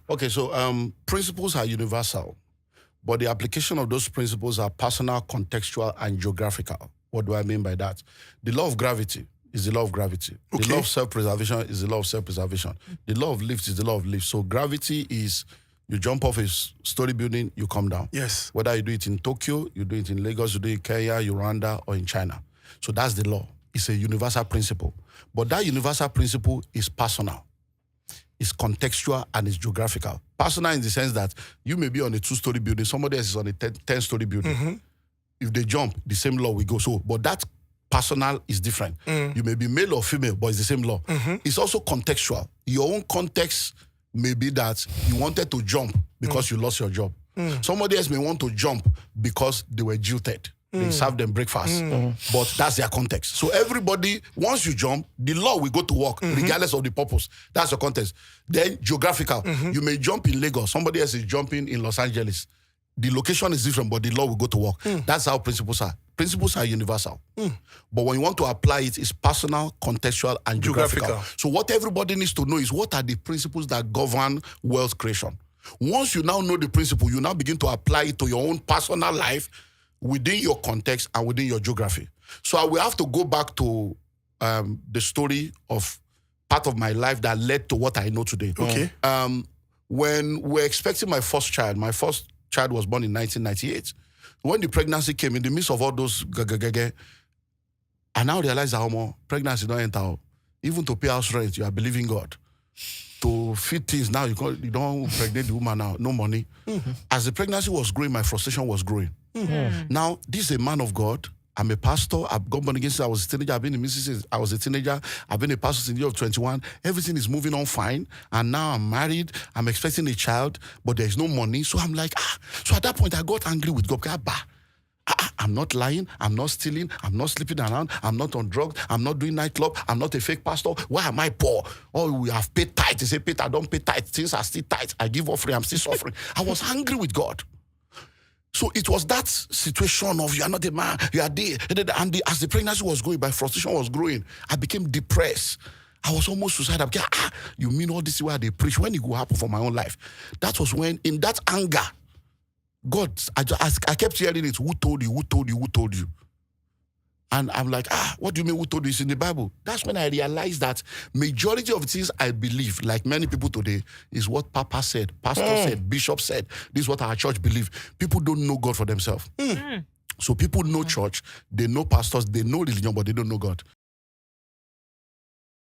Okay, so principles are universal, but the application of those principles are personal, contextual, and geographical. What do I mean by that? The law of gravity is the law of gravity. Okay. The law of self-preservation is the law of self-preservation. The law of lift is the law of lift. So gravity is you jump off a story building, you come down. Yes. Whether you do it in Tokyo, you do it in Lagos, you do it in Kenya, Rwanda, or in China. So that's the law. It's a universal principle. But that universal principle is personal. It's contextual and it's geographical. Personal in the sense that you may be on a 2-story building, somebody else is on a 10-story building. Mm-hmm. If they jump, the same law will go. So, but that personal is different. You may be male or female, but it's the same law. It's also contextual. Your own context may be that you wanted to jump because you lost your job. Somebody else may want to jump because they were jilted. They served them breakfast. But that's their context. So everybody, once you jump, the law will go to work, regardless of the purpose. That's your context. Then geographical. You may jump in Lagos. Somebody else is jumping in Los Angeles. The location is different, but the law will go to work. That's how principles are. Principles are universal. But when you want to apply it, it's personal, contextual, and geographical. So what everybody needs to know is what are the principles that govern wealth creation. Once you now know the principle, you now begin to apply it to your own personal life within your context and within your geography. So I will have to go back to the story of part of my life that led to what I know today. Okay. When we're expecting my first child was born in 1998. When the pregnancy came, in the midst of all those I now realize that pregnancy don't enter. Even to pay house rent, you are believing God. To feed things now, you don't pregnant the woman now, no money. As the pregnancy was growing, my frustration was growing. Now, this is a man of God. I'm a pastor. I've got born again since I was a teenager. I've been in ministry since I was a teenager. I've been a pastor since the year of 21. Everything is moving on fine. And now I'm married. I'm expecting a child, but there's no money. So I'm like, So at that point, I got angry with God. I'm not lying. I'm not stealing. I'm not sleeping around. I'm not on drugs. I'm not doing nightclub. I'm not a fake pastor. Why am I poor? Oh, we have paid tithe. They say, Peter, I don't pay tithe. Things are still tight. I give offering. I'm still suffering. I was angry with God. So it was that situation of you are not a man, you are there. And as the pregnancy was growing, my frustration was growing. I became depressed. I was almost suicidal. You mean all this where they preach? When it will happen for my own life? That was when, in that anger, God, I kept hearing it. Who told you? Who told you? Who told you? And I'm like, what do you mean who told you? It's in the Bible. That's when I realized that majority of the things I believe, like many people today, is what Papa said, Pastor said, Bishop said. This is what our church believe. People don't know God for themselves. So people know church, they know pastors, they know religion, but they don't know God.